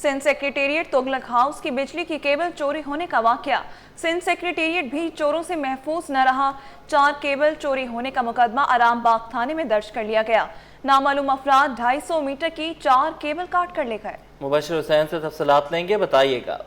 Sindh secretariat Tughlaq house की बिजली की केबल चोरी होने का वाकया। सिंध सेक्रेटेरिएट भी चोरों से महफूज न रहा। 4 केबल चोरी होने का मुकदमा आराम बाग थाने में दर्ज कर लिया गया। नामालूम अफराद 250 मीटर की 4 केबल काट कर ले गए। मुबशिर हुसैन से तफसीलात लेंगे, बताइएगा।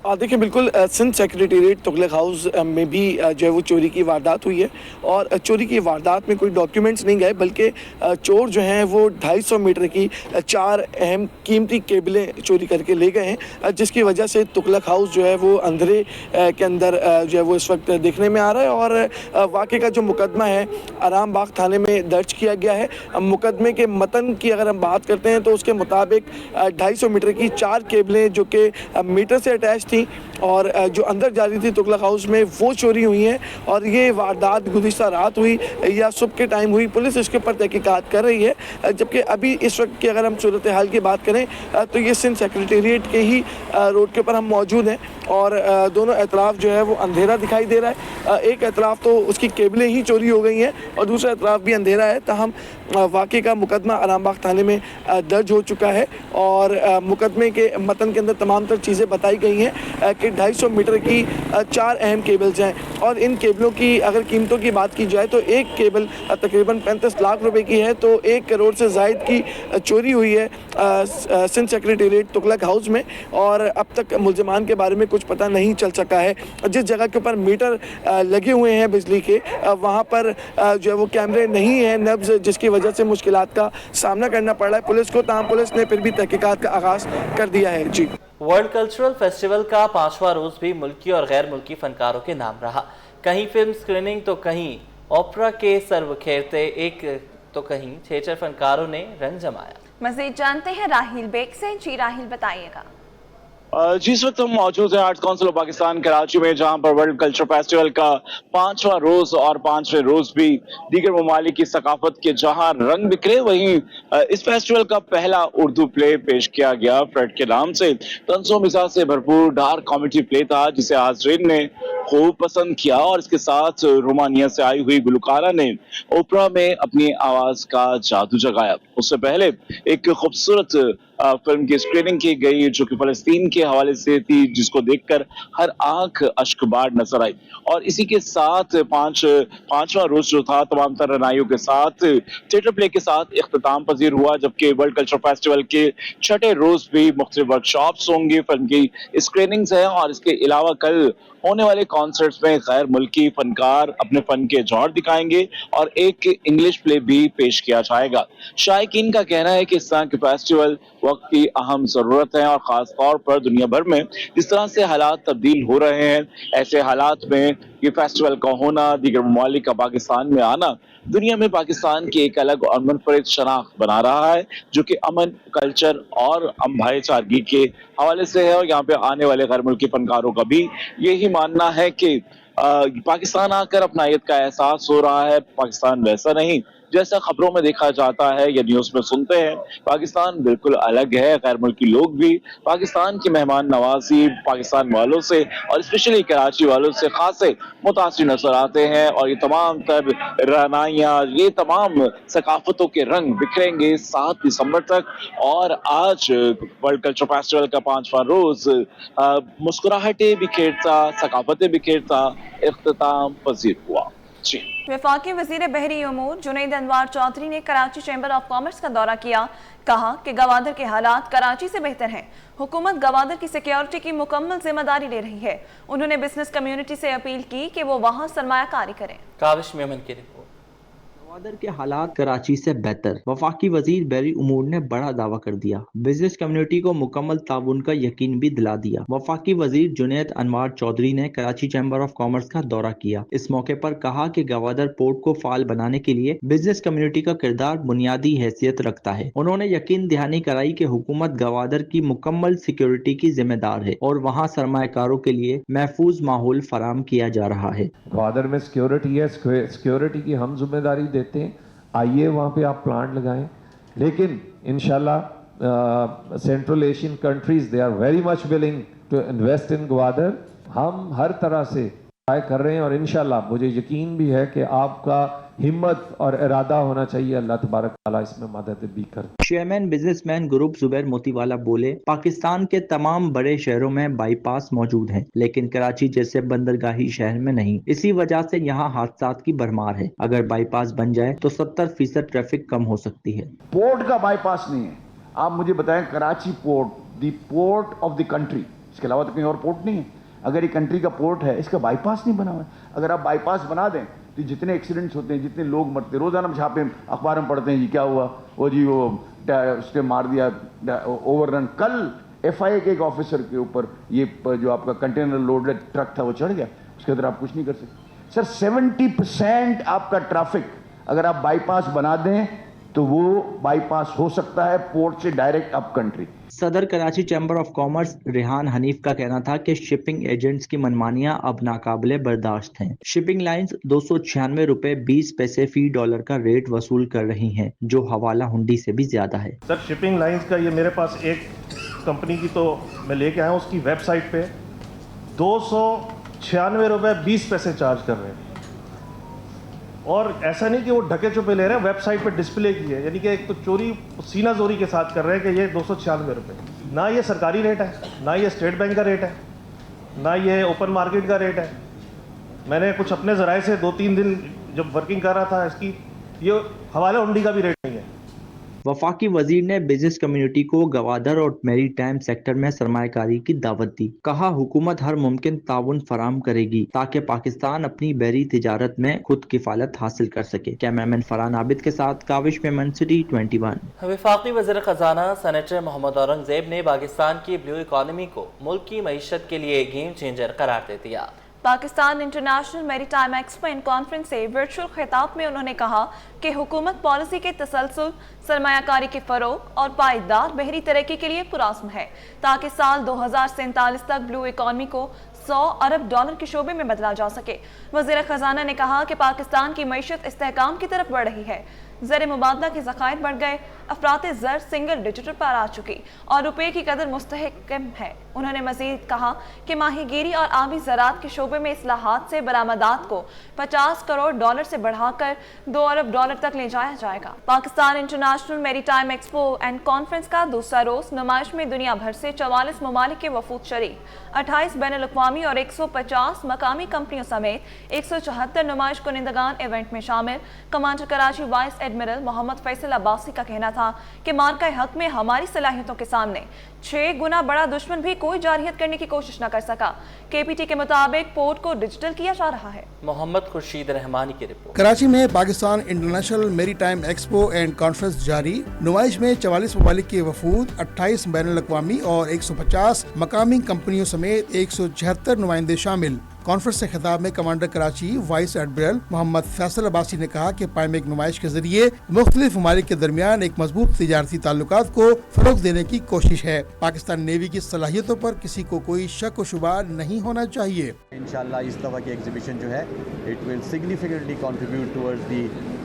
देखिए बिल्कुल सिंध सेक्रेटेरिएट तुगलक हाउस में भी जो है वो चोरी की वारदात हुई है और चोरी की वारदात में कोई डॉक्यूमेंट्स नहीं गए, बल्कि चोर जो हैं वो 250 मीटर की 4 अहम कीमती केबलें चोरी करके ले गए हैं, जिसकी वजह से तुगलक हाउस जो है वो अंधेरे के अंदर जो है वो इस वक्त देखने में आ रहा है। और वाक़े का जो मुकदमा है आराम बाग थाने में दर्ज किया गया है। मुकदमे के मतन की अगर हम बात करते हैं तो उसके मुताबिक 250 मीटर की 4 केबलें जो कि मीटर से अटैच थी और जो अंदर जा रही थी तुगलक हाउस में, वो चोरी हुई हैं। और ये वारदात गुज़िश्ता रात हुई या सुबह के टाइम हुई, पुलिस इसके ऊपर तहकीकात कर रही है। जबकि अभी इस वक्त की अगर हम सूरत हाल की बात करें तो ये सिंध सेक्रेटेरिएट के ही रोड के ऊपर हम मौजूद हैं और दोनों एतराफ़ जो है वो अंधेरा दिखाई दे रहा है। एक एतराफ़ तो उसकी केबलें ही चोरी हो गई हैं और दूसरा एतराफ़ भी अंधेरा है। ताहम वाक़े का मुकदमा आराम बाग थाने में दर्ज हो चुका है और मुकदमे के मतन के अंदर तमाम तर चीज़ें बताई गई हैं कि 250 मीटर की 4 अहम केबल्स हैं और इन केबलों की अगर कीमतों की बात की जाए तो एक केबल तकरीबन 35 लाख रुपए की है, तो 1 करोड़ से ज़ायद की चोरी हुई है सिंध सेक्रेटेरिएट तुगलक हाउस में। और अब तक मुल्ज़िमान के बारे में कुछ पता नहीं चल सका है। जिस जगह के ऊपर मीटर लगे हुए हैं बिजली के, वहाँ पर जो है वो कैमरे नहीं हैं नब्ज़, जिसकी वजह से मुश्किलात का सामना करना पड़ रहा है पुलिस को। ताहम पुलिस ने फिर भी तहकीकात का आगाज़ कर दिया है। जी, वर्ल्ड कल्चरल फेस्टिवल का 5वां रोज भी मुल्की और गैर मुल्की फनकारों के नाम रहा। कहीं फिल्म स्क्रीनिंग तो कहीं ओपरा के सर बिखेरते एक तो कहीं थिएटर फनकारों ने रंग जमाया। मज़ीद जानते हैं राहिल बेग से। जी राहिल, बताइएगा। जी, इस वक्त हम मौजूद हैं arts council of Pakistan Karachi में, जहां पर वर्ल्ड कल्चर फेस्टिवल का 5वां रोज और 5वें रोज भी दीगर ममालिक की सकाफत के जहां रंग बिखरे, वहीं इस फेस्टिवल का पहला उर्दू प्ले पेश किया गया फ्रेड के नाम से। तंज़ो मिजाज से भरपूर डार्क कॉमेडी प्ले था जिसे हाज़रीन ने खूब पसंद किया और इसके साथ रोमानिया से आई हुई गुलकारा ने ओपरा में अपनी आवाज का जादू जगाया। उससे पहले एक खूबसूरत फिल्म की स्क्रीनिंग की गई जो कि फलस्तीन के हवाले से थी, जिसको देखकर हर आंख अश्कबार नजर आई। और इसी के साथ पांचवा रोज जो था तमाम तर रनाइयों के साथ थिएटर प्ले के साथ इख्तिताम पजीर हुआ, जबकि वर्ल्ड कल्चर फेस्टिवल के 6ठे रोज भी मुख्तलिफ वर्कशॉप्स होंगे, फिल्म की स्क्रीनिंग्स हैं और इसके अलावा कल होने वाले कॉन्सर्ट्स में गैर मुल्की फनकार अपने फन के जौहर दिखाएंगे और एक इंग्लिश प्ले भी पेश किया जाएगा। शायकीन का कहना है कि इस तरह के फेस्टिवल वक्त की अहम जरूरत है और खास तौर पर दुनिया भर में जिस तरह से हालात तब्दील हो रहे हैं, ऐसे हालात में ये फेस्टिवल का होना, दीगर ममालिक का पाकिस्तान में आना दुनिया में पाकिस्तान की एक अलग और मुनफरिद शनाख्त बना रहा है, जो कि अमन, कल्चर और भाईचारगी के हवाले से है। और यहाँ पे आने वाले गैर मुल्की फनकारों का भी यही मानना है कि पाकिस्तान आकर अपनायत का एहसास हो रहा है। पाकिस्तान वैसा नहीं जैसा खबरों में देखा जाता है या न्यूज में सुनते हैं। पाकिस्तान बिल्कुल अलग है। गैर मुल्की लोग भी पाकिस्तान की मेहमान नवाजी पाकिस्तान वालों से और स्पेशली कराची वालों से खासे मुतासिर नजर आते हैं और ये तमाम तर रनाइयाँ, ये तमाम सकाफतों के रंग बिखरेंगे 7 दिसंबर तक। और आज वर्ल्ड कल्चर फेस्टिवल का 5वां रोज मुस्कुराहटें बिखेरता, सकाफतें बिखेरता इख्तिताम पजीर हुआ। जी, वफाकी वजीर बहरी उमूर जुनैद अनवार चौधरी ने कराची चैम्बर ऑफ कॉमर्स का दौरा किया। कहा कि गवादर के हालात कराची से बेहतर हैं। हुकूमत गवादर की सिक्योरिटी की मुकम्मल जिम्मेदारी ले रही है। उन्होंने बिजनेस कम्युनिटी से अपील की कि वो वहाँ सरमायाकारी करें। काविश मेमन की रिपोर्ट। गवादर के हालात कराची से बेहतर, वफाकी वजीर बहरी उमूर ने बड़ा दावा कर दिया। बिजनेस कम्युनिटी को मुकम्मल ताउन का यकीन भी दिला दिया। वफाकी वजीर जुनैद अनवार चौधरी ने कराची चैम्बर ऑफ कॉमर्स का दौरा किया। इस मौके पर कहा कि गवादर पोर्ट को फाल बनाने के लिए बिजनेस कम्युनिटी का किरदार बुनियादी हैसियत रखता है। उन्होंने यकीन दहानी कराई कि हुकूमत गवादर की मुकम्मल सिक्योरिटी की जिम्मेदार है और वहाँ सरमायाकारों के लिए महफूज माहौल फराम किया जा रहा है। गवादर में सिक्योरिटी है, सिक्योरिटी की हम जिम्मेदारी देते हैं। आइए वहाँ पे आप प्लांट लगाएं, लेकिन इंशाल्लाह central Asian countries they are very much willing to invest in Gwadar. हम हर तरह से ट्राई कर रहे हैं और इंशाल्लाह मुझे यकीन भी है कि आपका हिम्मत और इरादा होना चाहिए, अल्लाह तबारक ताला इसमें मदद भी कर। Chairman businessman group Zubair Motiwala बोले, पाकिस्तान के तमाम बड़े शहरों में बाईपास मौजूद हैं, लेकिन कराची जैसे बंदरगाही शहर में नहीं। इसी वजह से यहाँ हादसात की भरमार है। अगर बाईपास बन जाए तो 70% ट्रैफिक कम हो सकती है। पोर्ट का बाईपास नहीं है। आप मुझे बताएं, Karachi port, the port of the country, इसके अलावा तो कहीं और पोर्ट नहीं है। अगर ये कंट्री का पोर्ट है, इसका बाईपास नहीं बना हुआ है। अगर आप बाईपास बना दें तो जितने एक्सीडेंट्स होते हैं, जितने लोग मरते हैं, रोजाना छापे अखबार में पढ़ते हैं, जी क्या हुआ, वो जी वो उसने मार दिया, ओवररन। कल FIA के एक ऑफिसर के ऊपर ये जो आपका कंटेनर लोडेड ट्रक था वो चढ़ गया, उसके अंदर आप कुछ नहीं कर सकते। सर 70% आपका ट्रैफिक अगर आप बाईपास बना दें तो वो बाईपास हो सकता है पोर्ट से डायरेक्ट अप कंट्री। सदर Karachi chamber of commerce Rehan Hanif का कहना था कि शिपिंग एजेंट्स की मनमानियां अब नाकाबिले बर्दाश्त हैं। शिपिंग लाइंस 296 रुपए 20 पैसे फी डॉलर का रेट वसूल कर रही हैं, जो हवाला हुंडी से भी ज्यादा है। सर शिपिंग लाइंस का ये मेरे पास एक कंपनी की तो मैं लेके आया हूँ, उसकी वेबसाइट पे 296 रुपए 20 पैसे चार्ज कर रहे हैं। और ऐसा नहीं कि वो ढके छुपे ले रहे हैं, वेबसाइट पे डिस्प्ले की है, यानी कि एक तो चोरी सीना जोरी के साथ कर रहे हैं कि ये 296 रुपये। ना ये सरकारी रेट है, ना ये स्टेट बैंक का रेट है, ना ये ओपन मार्केट का रेट है। मैंने कुछ अपने ज़राए से 2-3 दिन जब वर्किंग कर रहा था इसकी, ये हवाला हुंडी का भी रेट नहीं है। वफाकी वजीर ने बिजनेस कम्युनिटी को गवादर और मैरी टाइम सेक्टर में सरमायाकारी की दावत दी। कहा, हुकूमत हर मुमकिन ताउन फराम करेगी ताकि पाकिस्तान अपनी बहरी तिजारत में खुद किफालत हासिल कर सके। कैमरामैन फरहान आबिद के साथ काविश मेमन, सिटी 21। वफाकी वज़ीर ख़जाना सेनेटर मोहम्मद औरंगज़ेब ने पाकिस्तान की ब्लू इकॉनमी को मुल्क की मईशत के लिए गेम चेंजर करार दे दिया। Pakistan international maritime expo and conference से वर्चुअल खिताब में उन्होंने कहा कि हुकूमत पॉलिसी के तसलसल, सरमायाकारी के फ़रोग और पायदार बहरी तरक्की के लिए पुरअज़्म है ताकि साल 2047 तक ब्लू इकॉनमी को $100 अरब के शोबे में बदला जा सके। वज़ीर ख़जाना ने कहा कि पाकिस्तान की मईशत इस्तेहकाम की तरफ बढ़ रही है, ज़र मुबादला के ज़खायर बढ़ गए, अफराते ज़र सिंगल डिजिट पर आ चुकी और रुपये की कदर मुस्तहकम है। उन्होंने मज़ीद कहा कि माहीगीरी और आबी ज़राअत के शोबे में इस्लाहात से बरामदात को $50 करोड़ से बढ़ाकर $2 अरब तक ले जाया जाएगा। Pakistan international maritime expo and conference का दूसरा रोज़ नुमाइश में दुनिया भर से 44 ममालिक के वफूद शरीक, 28 बैनुल-अक़वामी और 150 मकामी कंपनियों समेत 174 नुमाइश कुनिंदगान इवेंट में शामिल। Commander Karachi vice admiral Mohammad Faisal Abbasi का कहना था कि मार्का हक में हमारी सलाहियतों के सामने 6 गुना बड़ा दुश्मन भी कोई जारहियत करने की कोशिश न कर सका। KPT के मुताबिक पोर्ट को डिजिटल किया जा रहा है। मोहम्मद खुर्शीद रहमानी की रिपोर्ट। कराची में Pakistan international maritime expo and conference जारी। नुमाइश में 44 ममालिक के वफूद, 28 बैनुल-अक़वामी और 150 मकामी कंपनियों समेत 176 नुमाइंदे शामिल। कॉन्फ्रेंस से खिताब में commander Karachi vice admiral Mohammad Faisal Abbasi ने कहा कि पायमेक नुमाइश के जरिए मुख्तलिफ ममालिक के दरमियान एक मजबूत तिजारती ताल्लुकात को फरोग देने की कोशिश है। पाकिस्तान नेवी की सलाहियतों पर किसी को कोई शक व शुबा नहीं होना चाहिए। इंशाल्लाह इस दफ़ा की एग्जीबिशन जो है it will significantly contribute towards the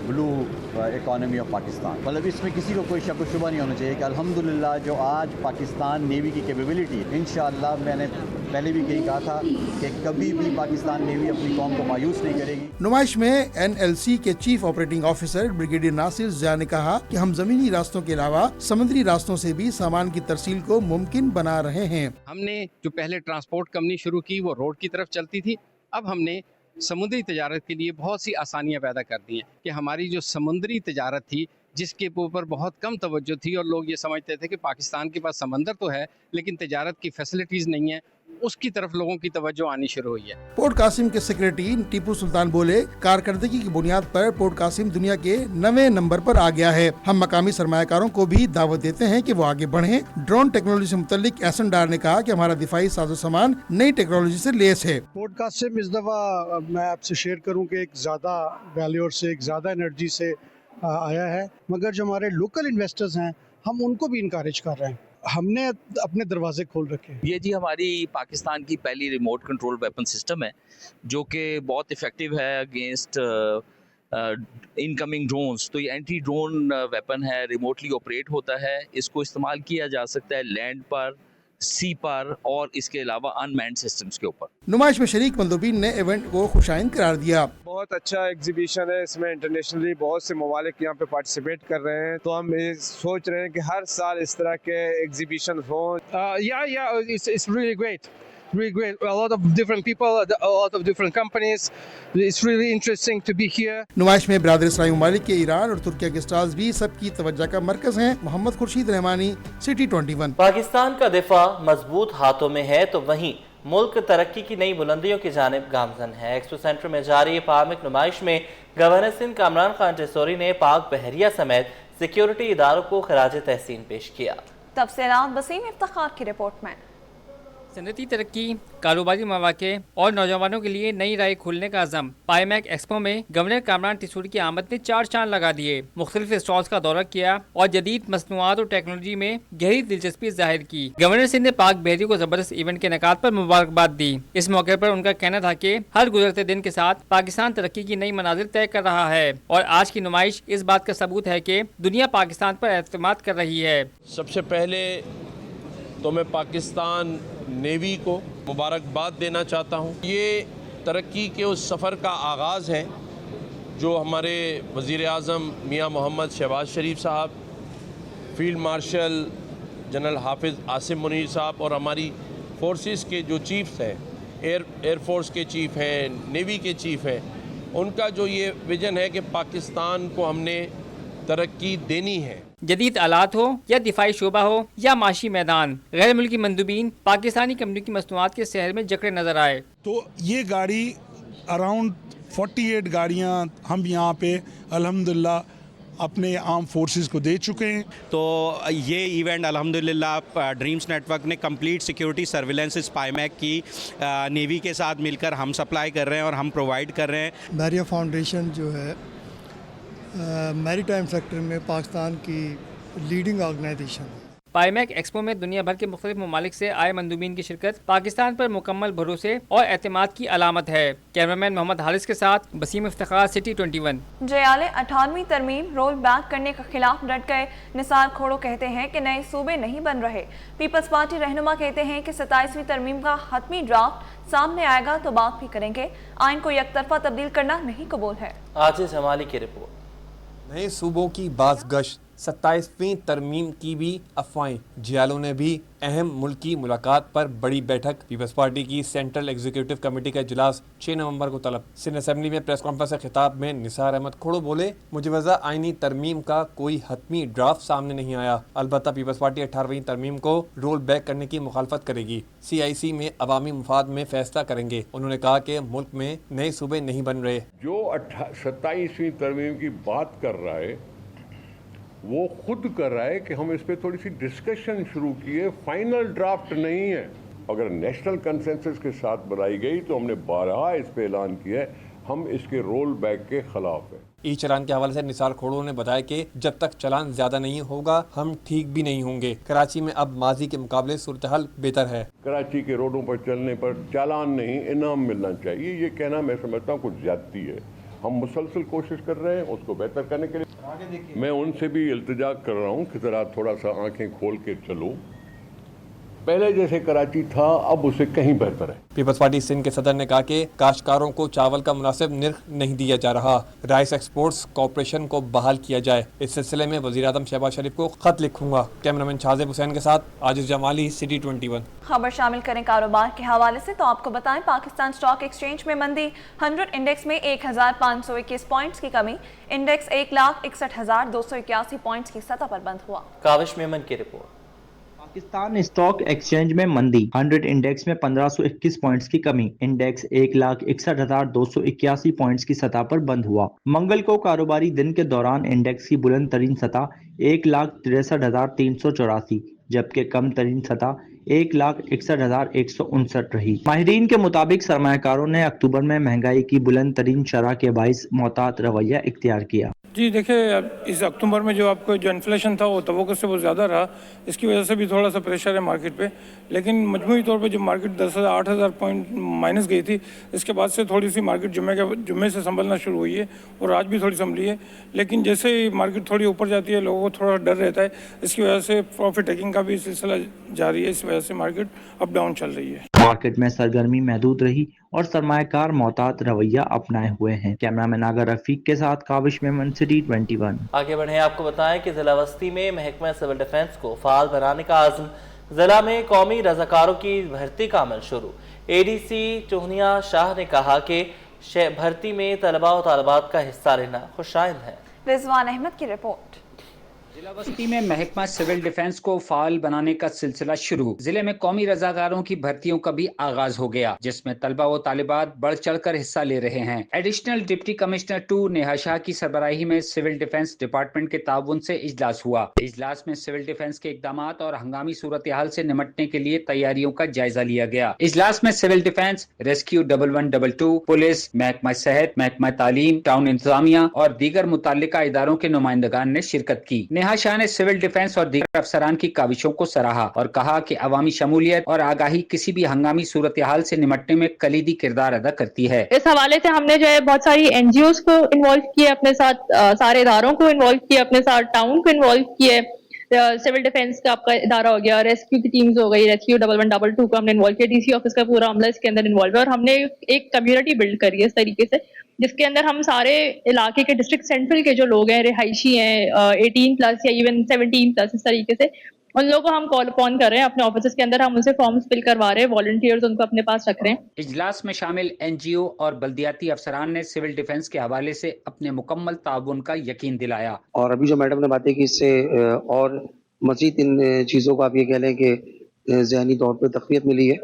blue economy of Pakistan. मतलब इसमें किसी को कोई शक व शुबा नहीं होना चाहिए कि अल्हम्दुलिल्लाह जो आज पाकिस्तान नेवी की कैपेबिलिटी, इंशाल्लाह मैंने पहले भी यही कहा था कि कभी भी पाकिस्तान नेवी अपनी कौम को मायूस नहीं करेगी। नुमाइश में NLC के chief operating officer brigadier Nasir Zia ने कहा कि हम जमीनी रास्तों के अलावा समुद्री रास्तों से भी सामान की तरसील को मुमकिन बना रहे हैं। हमने जो पहले ट्रांसपोर्ट कंपनी शुरू की वो रोड की तरफ चलती थी, अब हमने समुद्री तजारत के लिए बहुत सी आसानियाँ पैदा कर दी हैं कि हमारी जो समुद्री तजारत थी जिसके ऊपर बहुत कम तवज्जो थी और लोग ये समझते थे कि पाकिस्तान के पास समंदर तो है लेकिन तजारत की फैसिलिटीज़ नहीं है, उसकी तरफ लोगों की तवज्जो आनी शुरू हुई है। पोर्ट कासिम के सेक्रेटरी टीपू सुल्तान बोले, कारकर्दगी की बुनियाद पर पोर्ट कासिम दुनिया के 9वें नंबर पर आ गया है। हम मकामी सरमायाकारों को भी दावत देते हैं कि वो आगे बढ़ें। ड्रोन टेक्नोलॉजी से मुतल्लिक एहसन डार ने कहा कि हमारा दिफाई साजो सामान नई टेक्नोलॉजी से लेस है। पोर्ट कासिम इस दफ़ा मैं आपसे शेयर करूँ कि एक ज़्यादा वैल्यू से एक ज़्यादा एनर्जी से आया है, मगर जो हमारे लोकल इन्वेस्टर्स हैं हम उनको भी इनकरेज कर रहे हैं। हमने अपने दरवाजे खोल रखे हैं। ये जी हमारी पाकिस्तान की पहली रिमोट कंट्रोल वेपन सिस्टम है जो कि बहुत इफ़ेक्टिव है अगेंस्ट इनकमिंग ड्रोन्स। तो ये एंटी ड्रोन वेपन है, रिमोटली ऑपरेट होता है, इसको इस्तेमाल किया जा सकता है लैंड पर, सी पर और इसके अलावा अनमैन्ड सिस्टम्स के ऊपर। नुमाइश में शरीक मंदोबीन ने इवेंट को खुशाइन करार दिया। بہت اچھا ایگزیبیشن ہے، اس میں انٹرنیشنلی بہت سے ممالک یہاں پہ پارٹیسپیٹ کر رہے ہیں، تو ہم سوچ رہے ہیں کہ ہر سال اس طرح کے ایگزیبیشن ہوں۔ It's really great. Really great. A lot of different people, a lot of different companies. It's really interesting to be here. नुमाइश में बिरादर इस्लामी ममालिक के ईरान और तुर्किया के स्टार्स भी सबकी तवज्जो का मरकज हैं। मोहम्मद खुर्शीद रहमानी, सिटी 21। पाकिस्तान का दिफा मजबूत हाथों में है तो वहीं मुल्क तरक्की की नई बुलंदियों की जानिब गामजन है। एक्सपो सेंटर में जारी पाक नुमाइश में गवर्नर सिंध कामरान खान जसौरी ने पाक बहरिया समेत सिक्योरिटी इदारों को खराज तहसीन पेश किया। तफसीलात वसीम इफ्तिखार की रिपोर्ट में। सनती तरक्की, कारोबारी मौके और नौजवानों के लिए नई राह खोलने का अज़म। पाईमैक एक्सपो में गवर्नर कामरान टिसूरी की आमद ने 4 चांद लगा दिए। मुख्तलिफ स्टॉल्स का दौरा किया और जदीद मसनूआत और टेक्नोलॉजी में गहरी दिलचस्पी जाहिर की। गवर्नर सिंध ने पाक बहरी को ज़बरदस्त इवेंट के इनेकाद पर मुबारकबाद दी। इस मौके पर उनका कहना था कि हर गुजरते दिन के साथ पाकिस्तान तरक्की की नई मनाजिल तय कर रहा है और आज की नुमाइश इस बात का सबूत है कि दुनिया पाकिस्तान पर एतमाद कर रही है। सबसे पहले तो मैं पाकिस्तान नेवी को मुबारकबाद देना चाहता हूँ। ये तरक्की के उस सफ़र का आगाज़ है जो हमारे वज़ीर आज़म मियाँ मोहम्मद शहबाज शरीफ साहब, फील्ड मार्शल जनरल हाफिज़ आसिम मुनीर साहब और हमारी फोर्सेस के जो चीफ्स हैं, एयर फोर्स के चीफ हैं, नेवी के चीफ हैं, उनका जो ये विज़न है कि पाकिस्तान को हमने तरक्की देनी है। जदीद आलात हो या दिफाई शोबा हो या माशी मैदान, गैर मुल्की मंदूबीन पाकिस्तानी कंपनी की मसनूआत के शहर में जकड़े नजर आए। तो ये गाड़ी अराउंड 48 गाड़ियाँ हम यहाँ पे अल्हम्दुलिल्लाह अपने आर्म फोर्सेस को दे चुके हैं। तो ये इवेंट अल्हम्दुलिल्लाह ड्रीम्स नेटवर्क ने कंप्लीट सिक्योरिटी सर्विलेंस पाईमैक की नेवी के साथ मिलकर हम सप्लाई कर रहे हैं और हम प्रोवाइड कर रहे हैं। बहरिया फाउंडेशन जो है मैरीटाइम सेक्टर में पाकिस्तान की लीडिंग ऑर्गेनाइजेशन है। पाईमैक एक्सपो में दुनिया भर के मुख्तलिफ ममालिक से आए मंदूबीन की शिरकत पाकिस्तान पर मुकम्मल भरोसे और एतमाद की अलामत है। कैमरामैन मोहम्मद हारिस के साथ वसीम इफ्तिखार, सिटी 21। जयाले 18वीं तरमीम रोल बैक करने के खिलाफ डट गए। निसार खोड़ो कहते हैं कि नए सूबे नहीं बन रहे। पीपल्स पार्टी रहनुमा कहते हैं कि 27वीं तरमीम का हतमी ड्राफ्ट सामने आएगा तो बात भी करेंगे। आइन को यकतरफा तब्दील करना नहीं कबूल है। आजिज जमाली की रिपोर्ट। नए सूबों की बाज़ गश्त, 27वीं तरमीम की भी अफवाहें। जियालों ने भी अहम मुल्की मुलाकात पर बड़ी बैठक। पीपल्स पार्टी की सेंट्रल एग्जीक्यूटिव कमेटी का इजलास 6 नवंबर को तलब। सिंध असेंबली में प्रेस कॉन्फ्रेंस से खिताब में निसार अहमद खोड़ो बोले, मुजवज़ा आइनी तरमीम का कोई हतमी ड्राफ्ट सामने नहीं आया। अलबत्ता पीपल्स पार्टी 18वीं तरमीम को रोल बैक करने की मुखालफत करेगी। CIC में अवामी मुफाद में फैसला करेंगे। उन्होंने कहा कि मुल्क में नए सूबे नहीं बन रहे। जो 27वीं तरमीम की बात कर रहा है वो खुद कर रहा है कि हम इस पे थोड़ी सी डिस्कशन शुरू किए, फाइनल ड्राफ्ट नहीं है। अगर नेशनल कंसेंसस के साथ बनाई गई तो हमने 12 इस पे ऐलान किया है हम इसके रोल बैक के खिलाफ हैं। ई चलान के हवाले से निसार खोड़ो ने बताया कि जब तक चलान ज्यादा नहीं होगा हम ठीक भी नहीं होंगे। कराची में अब माजी के मुकाबले सूरत हाल बेहतर है। कराची के रोडों पर चलने पर चालान नहीं इनाम मिलना चाहिए, ये कहना मैं समझता हूँ कुछ ज्यादती है। हम मुसलसल कोशिश कर रहे हैं उसको बेहतर करने के लिए। मैं उनसे भी इल्तिजा कर रहा हूँ कि ज़रा थोड़ा सा आंखें खोल के चलो। पहले जैसे कराची था अब उसे कहीं बेहतर है। पीपल्स पार्टी सिंध के सदर ने कहा कि काश्तकारों को चावल का मुनासिब निर्ख नहीं दिया जा रहा। राइस एक्सपोर्ट्स कॉर्पोरेशन को बहाल किया जाए। इस सिलसिले में वज़ीर आज़म शहबाज शरीफ को खत लिखूंगा। कैमरामैन शाहजेब हुसैन के साथ आजिज जमाली, सिटी 21। खबर शामिल करें कारोबार के हवाले से तो आपको बताएं पाकिस्तान स्टॉक एक्सचेंज में मंदी। 100 इंडेक्स में 1521 पॉइंट्स की कमी। इंडेक्स 1,61,281 पॉइंट्स की सतह पर बंद हुआ। काविश मेमन की रिपोर्ट। पाकिस्तान स्टॉक एक्सचेंज में मंदी। 100 इंडेक्स में 1521 पॉइंट्स की कमी। इंडेक्स 1,61,281 पॉइंट्स की सतह पर बंद हुआ। मंगल को कारोबारी दिन के दौरान इंडेक्स की बुलंद तरीन सतह 1,63,384 जबकि कम तरीन सतह 1,61,159 रही। माहिरीन के मुताबिक सरमायाकारों ने अक्टूबर में महंगाई की बुलंद तरीन शरह के बाइस मोहतात रवैया इख्तियार किया। जी देखिए, इस अक्टूबर में जो आपको जो इन्फ्लेशन था वो तवक्को से बहुत ज़्यादा रहा, इसकी वजह से भी थोड़ा सा प्रेशर है मार्केट पे। लेकिन मजमूई तौर पे जब मार्केट 8,000 पॉइंट माइनस गई थी, इसके बाद से थोड़ी सी मार्केट जुम्मे से संभलना शुरू हुई है और आज भी थोड़ी संभली है। लेकिन जैसे ही मार्केट थोड़ी ऊपर जाती है लोगों को थोड़ा डर रहता है, इसकी वजह से प्रॉफिट टेकिंग का भी सिलसिला जारी है। इस वजह से मार्केट अप डाउन चल रही है। मार्केट में सरगर्मी महदूद रही और सरमायाकार मोहतात रवैया अपनाए हुए हैं। कैमरामैन आगर रफीक के साथ काविश मेमन, सिटी 21। आगे बढ़े, आपको बताएं कि जिला बस्ती में महकमा सिविल डिफेंस को फाल बनाने का आज़म। जिला में कौमी रजाकारों की भर्ती का अमल शुरू। ADC चोहनिया शाह ने कहा कि भर्ती में तलबा और तालिबात का हिस्सा लेना खुशाइंद है। रिजवान अहमद की रिपोर्ट। जिला बस्ती में महकमा सिविल डिफेंस को फाल बनाने का सिलसिला शुरू। जिले में कौमी रजाकारों की भर्तियों का भी आगाज हो गया, जिसमें तलबा व तालिबात बढ़ चढ़कर हिस्सा ले रहे हैं। Additional deputy commissioner 2 Neha Shah की सरबराही में सिविल डिफेंस डिपार्टमेंट के ताउन से इजलास हुआ। इजलास में सिविल डिफेंस के इकदामात और हंगामी सूरत हाल से निमटने के लिए तैयारियों का जायजा लिया गया। इजलास में सिविल डिफेंस, रेस्क्यू 1122, पुलिस, महकमा सेहत, महकमा तालीम, टाउन इंतजामिया और दीगर मुताल्लिका इदारों के नुमाइंदगान ने शिरकत की। नेहा शाह ने सिविल डिफेंस और दीगर अफसरान की काविशों को सराहा और कहा कि अवामी शमूलियत और आगाही किसी भी हंगामी सूरत हाल से निमटने में कलीदी किरदार अदा करती है। इस हवाले से हमने जो है बहुत सारी NGOs को इन्वॉल्व किए अपने साथ, सारे इदारों को इन्वॉल्व किए अपने साथ, टाउन को इन्वॉल्व किए। सिविल डिफेंस का आपका इदारा हो गया, रेस्क्यू की टीम्स हो गई, रेस्क्यू 1122 को हमने इन्वॉल्व किया, DC ऑफिस का पूरा अमला इसके अंदर इन्वॉल्व है और हमने एक कम्युनिटी बिल्ड करी है इस तरीके से, जिसके अंदर हम सारे इलाके के डिस्ट्रिक्ट सेंट्रल के जो लोग हैं, रिहायशी हैं, 18+ या इवन 17+ इस तरीके से, उन लोगों को हम कॉल अपॉन कर रहे हैं अपने ऑफिस के अंदर, हम उनसे फॉर्म्स फिल करवा रहे हैं, वॉलंटियर्स उनको अपने पास रख रहे हैं। इजलास में शामिल NGO और बल्दियाती अफसरान ने सिविल डिफेंस के हवाले से अपने मुकम्मल ताउन का यकीन दिलाया। और अभी जो मैडम ने बातें की, इससे और मजीद इन चीज़ों को आप ये कह लें कि ज़हनी तौर पर तक़वियत मिली है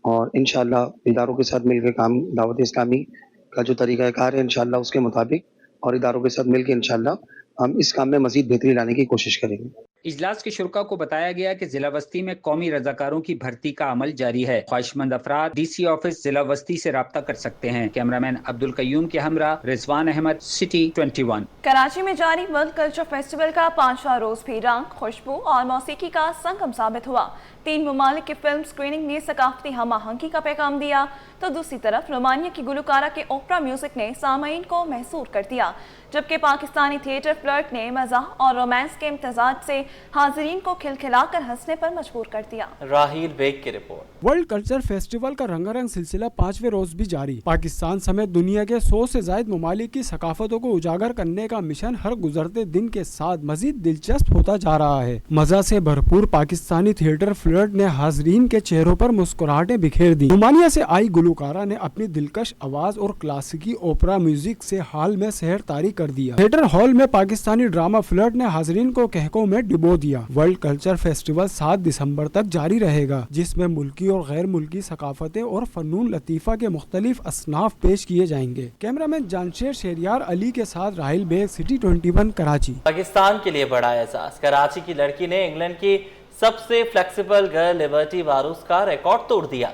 और इंशाअल्लाह इदारों के साथ मिलकर काम, दावत इस्लामी का जो तरीका कार है इंशाअल्लाह उसके मुताबिक और इदारों के साथ मिलकर इंशाअल्लाह हम इस काम में मजीद बेहतरी लाने की कोशिश करेंगे। इजलास के शुरका को बताया गया कि जिला बस्ती में कौमी रजाकारों की भर्ती का अमल जारी है। ख्वाहिशमंद अफराद DC ऑफिस जिला बस्ती से राब्ता कर सकते हैं। कैमरामैन अब्दुल कयूम के हमरा रिजवान अहमद, सिटी 21। कराची में जारी वर्ल्ड कल्चर फेस्टिवल का 5वां रोज भी रंग, खुशबू और मौसीकी का संगम साबित हुआ। 3 ममालिक की फिल्म स्क्रीनिंग ने सकाफती हम आहंगी का पैगाम दिया, तो दूसरी तरफ रोमानिया की गुलकारा के ओपरा म्यूजिक ने सामईन को महसूर कर दिया, जबकि पाकिस्तानी थिएटर फ्लर्ट ने मज़ाह और रोमांस के इम्तजाज से हाजिरीन को खिलखिलाकर हंसने पर मजबूर कर दिया। राहील बेग की रिपोर्ट। वर्ल्ड कल्चर फेस्टिवल का रंगारंग सिलसिला 5वें रोज भी जारी। पाकिस्तान समेत दुनिया के 100 से ज्यादा ममालिक की सकाफतों को उजागर करने का मिशन हर गुजरते दिन के साथ मजीद दिलचस्प होता जा रहा है। मजा से भरपूर पाकिस्तानी थिएटर फ्लर्ट ने हाजिरीन के चेहरों पर मुस्कुराहटें बिखेर दी। रोमानिया से आई गुलकारा ने अपनी दिलकश आवाज और क्लासिकी ओपरा म्यूजिक से हाल में सहर तारी कर दिया। थिएटर हॉल में पाकिस्तानी ड्रामा फ्लर्ट ने हाजिरीन को कहकों में डिबो दिया। वर्ल्ड कल्चर फेस्टिवल 7 दिसंबर तक जारी रहेगा, जिसमें मुल्की और गैर मुल्की सकाफतें और फनून लतीफा के मुख्तलिफ असनाफ पेश किए जाएंगे। कैमरामैन जानशेर शेरियार अली के साथ राहिल बेग, सिटी 21, कराची। पाकिस्तान के लिए बड़ा एहसास। कराची की लड़की ने इंग्लैंड की सबसे फ्लेक्सिबल गर्ल लिबर्टी वारूस का रिकॉर्ड तोड़ दिया।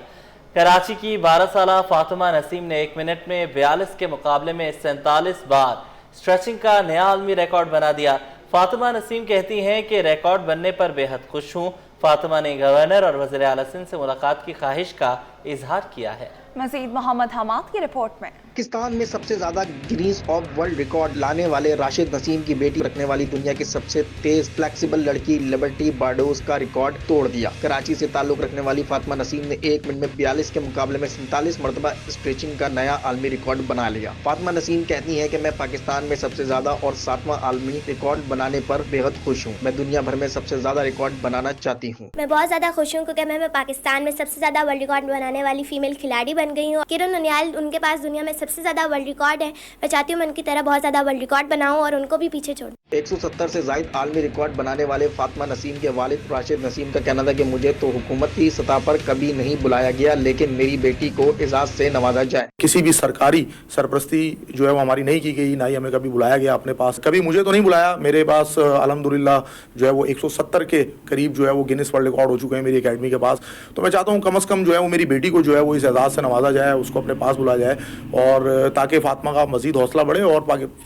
कराची की 12 साला फातिमा नसीम ने 1 मिनट में 42 के मुकाबले में 47 बार स्ट्रेचिंग का नया आलमी रिकॉर्ड बना दिया। फातिमा नसीम कहती हैं कि रिकॉर्ड बनने पर बेहद खुश हूँ। फातिमा ने गवर्नर और वज़ीर आला सिंध से मुलाकात की ख्वाहिश का इजहार किया है। मजीद मोहम्मद हमाद की रिपोर्ट में। पाकिस्तान में सबसे ज्यादा गिनीज ऑफ वर्ल्ड रिकॉर्ड लाने वाले राशिद नसीम की बेटी रखने वाली दुनिया की सबसे तेज फ्लेक्सिबल लड़की लिबर्टी बार्डोस का रिकॉर्ड तोड़ दिया। कराची से ताल्लुक रखने वाली फातिमा नसीम ने 1 मिनट में 42 के मुकाबले में 47 मरतबा स्ट्रेचिंग का नया आलमी रिकॉर्ड बना लिया। फातिमा नसीम कहती है कि मैं पाकिस्तान में सबसे ज्यादा और 7वां आलमी रिकॉर्ड बनाने पर बेहद खुश हूँ। मैं दुनिया भर में सबसे ज्यादा रिकॉर्ड बनाना चाहती हूँ। मैं बहुत ज्यादा खुश हूँ क्योंकि मैं पाकिस्तान में सबसे ज्यादा वर्ल्ड रिकॉर्ड बनाने वाली फीमेल खिलाड़ी बन गई हूँ। किरण ननियाल, उनके पास दुनिया में सबसे ज्यादा वर्ल्ड रिकॉर्ड है। मैं चाहती हूँ मैं उनकी तरह बहुत ज्यादा वर्ल्ड रिकॉर्ड बनाऊं और उनको भी पीछे छोड़। 170 से ज्यादा आलमी रिकॉर्ड बनाने वाले फातिमा नसीम के वालिद राशिद नसीम का कहना था कि मुझे तो हुकूमती सतह पर कभी नहीं बुलाया गया, लेकिन मेरी बेटी को एजाज से नवाजा जाए। किसी भी सरकारी सरपरस्ती जो है वो हमारी नहीं की गई, ना ही हमें कभी बुलाया गया अपने पास। कभी मुझे तो नहीं बुलाया। मेरे पास अल्हम्दुलिल्लाह जो है वो 170 के करीब जो है वो गिनीज वर्ल्ड रिकॉर्ड हो चुके हैं मेरी एकेडमी के पास। तो मैं चाहता हूँ कम से कम जो है वो मेरी बेटी को जो है वो इस एजाज से नवाजा जाए, उसको अपने पास बुलाया जाए, और ताकि फातिमा का मजीद हौसला बढ़े। और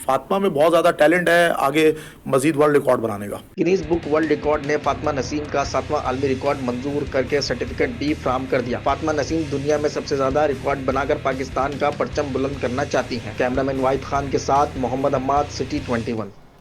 फातिमा में बहुत ज़्यादा टैलेंट है आगे मजीद वर्ल्ड रिकॉर्ड बनाने का। गिनीज बुक वर्ल्ड रिकॉर्ड ने फातिमा नसीम का 7वां आलमी रिकॉर्ड मंजूर करके सर्टिफिकेट भी फ्राहम कर दिया। फातिमा नसीम दुनिया में सबसे ज्यादा रिकॉर्ड बनाकर पाकिस्तान का परचम बुलंद करना चाहती हैं। कैमरामैन वाहिद खान के साथ मोहम्मद अम्माद, सिटी 21।